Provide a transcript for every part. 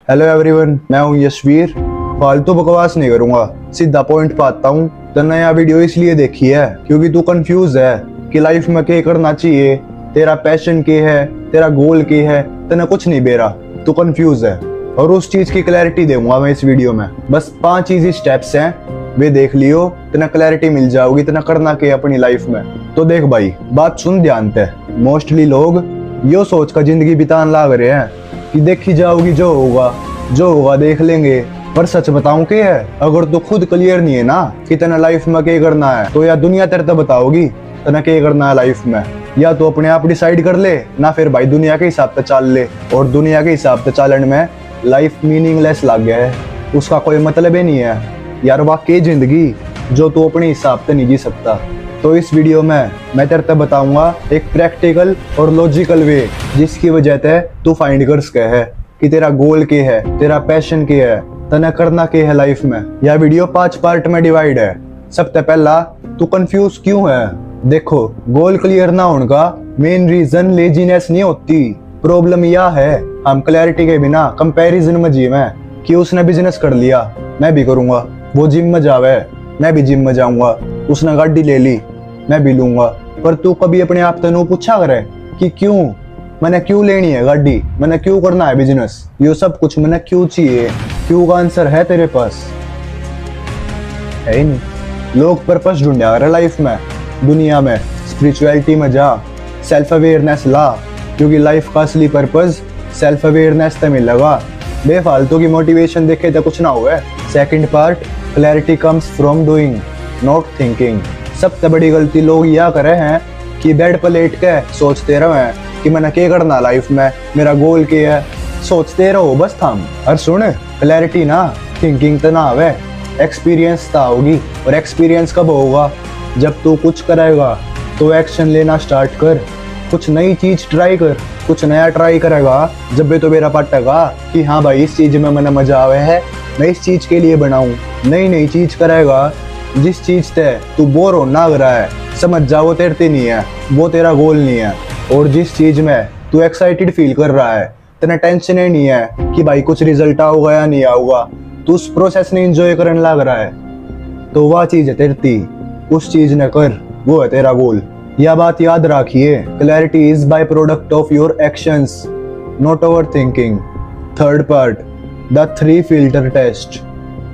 Hello everyone, मैं हूं यशवीर। फालतू बकवास नहीं करूंगा, सीधा पॉइंट पे आता हूं। तो नया वीडियो इसलिए देखी है क्योंकि तू कंफ्यूज है कि लाइफ में क्या करना चाहिए, तेरा पैशन क्या है, तेरा गोल क्या है। तेना कुछ नहीं बेरा, तू कंफ्यूज है और उस चीज की क्लैरिटी दूंगा मैं इस वीडियो में। बस 5 इजी स्टेप्स हैं, वे देख लियो, तेना क्लैरिटी मिल जाओगी तेना करना क्या अपनी लाइफ में। तो देख भाई, बात सुन ध्यान से। मोस्टली लोग यो सोच कर जिंदगी बिताने लाग रहे हैं कि देखी जाओगी, जो होगा देख लेंगे। पर सच बताऊं क्या है, अगर तू खुद क्लियर नहीं है ना कि तेना लाइफ में क्या करना है, तो या दुनिया तेरे तो बताओगी तेना क्या करना है लाइफ में। या तो अपने आप डिसाइड कर ले, ना फिर भाई दुनिया के हिसाब से चाल ले। और दुनिया के हिसाब से चालन में लाइफ मीनिंगलेस लग गया है, उसका कोई मतलब ही नहीं है यार। वाकई जिंदगी जो तू अपने हिसाब से नहीं जी सकता। तो इस वीडियो में मैं तेरे को बताऊंगा एक प्रैक्टिकल और लॉजिकल वे, जिसकी वजह से तू फाइंड कर सके है कि तेरा गोल क्या है, तेरा पैशन क्या है, तना करना क्या है लाइफ में। यह वीडियो 5 पार्ट में डिवाइड है। सबसे पहला, तू कंफ्यूज क्यों है। देखो, गोल क्लियर ना होने का मेन रीजन लेजीनेस नहीं होती। प्रॉब्लम यह है हम क्लैरिटी के बिना कंपैरिजन में जीवे कि उसने बिजनेस कर लिया मैं भी करूंगा, वो जिम में जावे मैं भी जिम में जाऊंगा, उसने गाड़ी ले ली मैं भी लूंगा। पर तू कभी अपने आप तनु पूछा करे कि क्यों मैंने क्यों लेनी है गाड़ी, मैंने क्यों करना है बिजनेस, ये सब कुछ मैंने क्यों चाहिए। क्यों का आंसर है तेरे पास? है ही नहीं। लोग पर्पस ढूंढा रहे लाइफ में, दुनिया में। स्पिरिचुअलिटी में जा, सेल्फ अवेयरनेस ला, क्योंकि लाइफ का असली पर्पस सेल्फ अवेयरनेस तो मिलेगा। बेफालतू की मोटिवेशन देखे तो कुछ ना हुआ। Second part, clarity comes from doing not thinking. सबसे बड़ी गलती लोग यह करे हैं कि बेड पर लेट के सोचते रहे कि मैंने क्या करना लाइफ में, मेरा गोल क्या है। सोचते रहो बस थम। और सुन, क्लैरिटी ना थिंकिंग तो ना आवे, एक्सपीरियंस तो होगी। और एक्सपीरियंस कब होगा? जब तू कुछ करेगा तो एक्शन लेना स्टार्ट कर, कुछ नई चीज ट्राई कर। कुछ नया ट्राई करेगा जब भी तो मेरा पटेगा कि हाँ भाई इस चीज में मैंने मजा आवे है, मैं इस चीज के लिए बनाऊं। नई चीज करेगा, जिस चीज से तू बोर हो ना रहा है, समझ जा वो तेरे नहीं है, वो तेरा गोल नहीं है। और जिस चीज में तू एक्साइटेड फील कर रहा है, तेना टेंशन ही नहीं है कि भाई कुछ रिजल्ट आऊगा या नहीं आऊगा, तू उस प्रोसेस ने एंजॉय करने लग रहा है, तो वह चीज है तेरी। उस चीज ने कर, वो है तेरा गोल। यह बात याद रखिए, clarity is by product of your actions, not over thinking. Third part, the 3 filter test.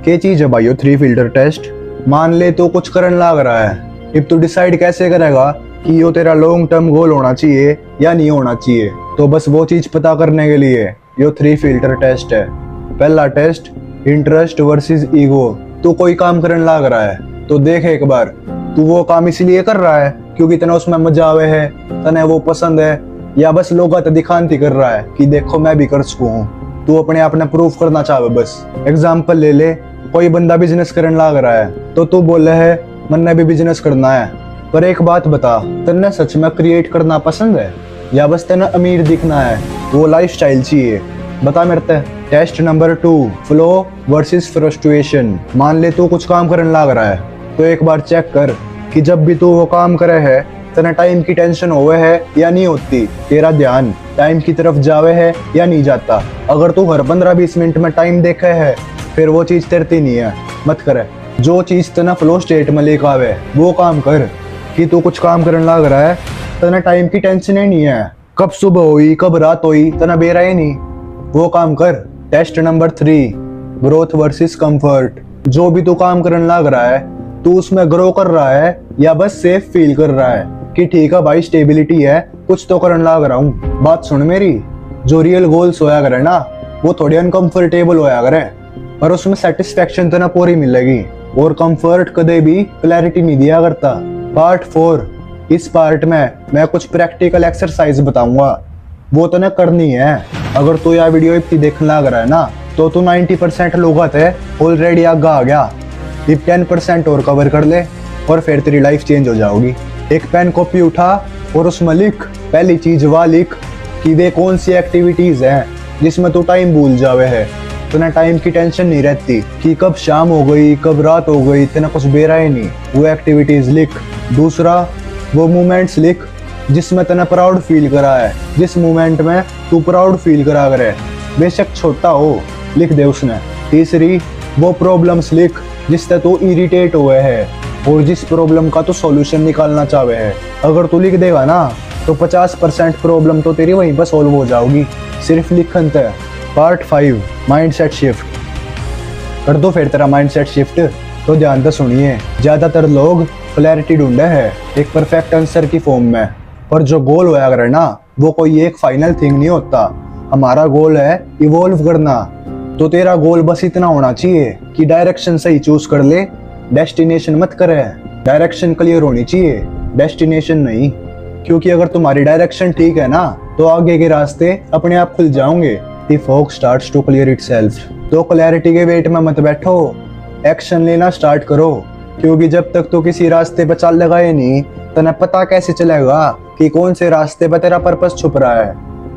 क्या चीज है भाई 3 फिल्टर टेस्ट? मान ले तो कुछ करने लग रहा है, अब तू डिसाइड कैसे करेगा कि यो तेरा लॉन्ग टर्म गोल होना चाहिए या नहीं होना चाहिए? तो बस वो चीज पता करने के लिए यो 3 फिल्टर टेस्ट है। पहला टेस्ट, इंटरेस्ट वर्सेस ईगो। तू कोई काम करने लग रहा है तो देख एक बार, तू वो काम इसलिए कर रहा है क्योंकि तना उसमें मजा आवे है, तने वो पसंद है, या बस लोग दिखानती कर रहा है कि देखो मैं भी कर सकूं हूँ। तू अपने आप ने प्रूफ करना चाहे बस। एग्जाम्पल ले ले, कोई बंदा बिजनेस करने लग रहा है तो तू बोले है मैंने भी बिजनेस करना है। पर एक बात बता, तन्ने सच में क्रिएट करना पसंद है या बस तेना अमीर दिखना है, वो लाइफस्टाइल चाहिए? बता मेरे ते। Test number 2, flow versus frustration. मान ले तू कुछ काम करने लग रहा है तो एक बार चेक कर कि जब भी तू वो काम करे है, तेना टाइम की टेंशन होवे है या नहीं होती, तेरा ध्यान टाइम की तरफ जावे है या नहीं जाता। अगर तू हर 15-20 मिनट में टाइम देखे है, फिर वो चीज तेरती नहीं है, मत करे। जो चीज तना फ्लो स्टेट में लेकर आवे वो काम कर। कि तू कुछ काम करने लग रहा है, तना टाइम की टेंशन ही नहीं है, कब सुबह हुई कब रात हुई तना बेरा ही नहीं, वो काम कर। Test number 3, growth versus comfort. जो भी तू काम करने लग रहा है, तू उसमें ग्रो कर रहा है या बस सेफ फील कर रहा है कि ठीक है भाई स्टेबिलिटी है, कुछ तो करने लग रहा हूँ। बात सुन मेरी, जो रियल गोल्स होया करे ना, वो थोड़ी अनकंफर्टेबल होया करे, पर उसमें सेटिस्फेक्शन तो ना पूरी मिलेगी। और कंफर्ट कदे भी क्लैरिटी नहीं दिया करता। पार्ट 4, इस पार्ट में मैं कुछ प्रैक्टिकल एक्सरसाइज बताऊंगा, वो तो ना करनी है। अगर तू यह वीडियो इतनी देखने लग रहा है ना, तो तू 90% लोग थे ऑलरेडी आगे आ गया। ये 10% और कवर कर ले और फिर तेरी लाइफ चेंज हो जाओगी। एक पेन कॉपी उठा और उसमें लिख, पहली चीज वह लिख कि वे कौन सी एक्टिविटीज हैं जिसमें तू टाइम भूल जावे है, तो ना टाइम की टेंशन नहीं रहती कि कब शाम हो गई कब रात हो गई, तेना कुछ बेरा ही नहीं। वो एक्टिविटीज लिख। दूसरा, वो मोमेंट्स लिख जिसमें तेना प्राउड फील करा है, जिस मोमेंट में तू प्राउड फील करा करे, बेशक छोटा हो लिख दे उसने। तीसरी, वो प्रॉब्लम्स लिख जिससे तू इरिटेट हुए है और जिस प्रॉब्लम का तू सॉल्यूशन निकालना चाहे है। अगर तू लिख देगा ना तो 50% प्रॉब्लम तो तेरी वहीं पर सॉल्व हो जाओगी, सिर्फ लिखन तय। Part 5, mindset shift. कर दो फिर तेरा माइंडसेट शिफ्ट। तो ध्यान से सुनिए, ज्यादातर लोग क्लैरिटी ढूंढे है एक परफेक्ट आंसर की फॉर्म में, पर जो गोल होया करे ना वो कोई एक फाइनल थिंग नहीं होता। हमारा गोल है इवॉल्व करना। तो तेरा गोल बस इतना होना चाहिए कि डायरेक्शन सही चूज कर ले, डेस्टिनेशन मत करे। डायरेक्शन क्लियर होनी चाहिए, डेस्टिनेशन नहीं। क्योंकि अगर तुम्हारी डायरेक्शन ठीक है ना तो आगे के रास्ते अपने आप खुल जाओगे। The fog starts to clear itself। तो क्लैरिटी के वेट में मत बैठो, एक्शन लेना स्टार्ट करो। क्योंकि जब तक तो किसी रास्ते पे चाल लगाए नहीं तो पता कैसे चलेगा कि कौन से रास्ते पे तेरा पर्पस छुप रहा है।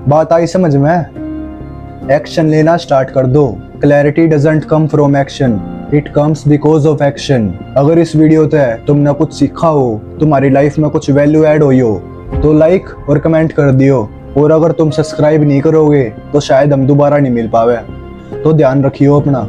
बात आई समझ में? एक्शन लेना स्टार्ट कर दो। Clarity doesn't come from action, it comes because of action. अगर इस वीडियो से तुमने कुछ सीखा हो, तुम्हारी लाइफ में कुछ वैल्यू ऐड हुई हो तो लाइक और कमेंट कर दियो। और अगर तुम सब्सक्राइब नहीं करोगे तो शायद हम दोबारा नहीं मिल पावे। तो ध्यान रखियो अपना।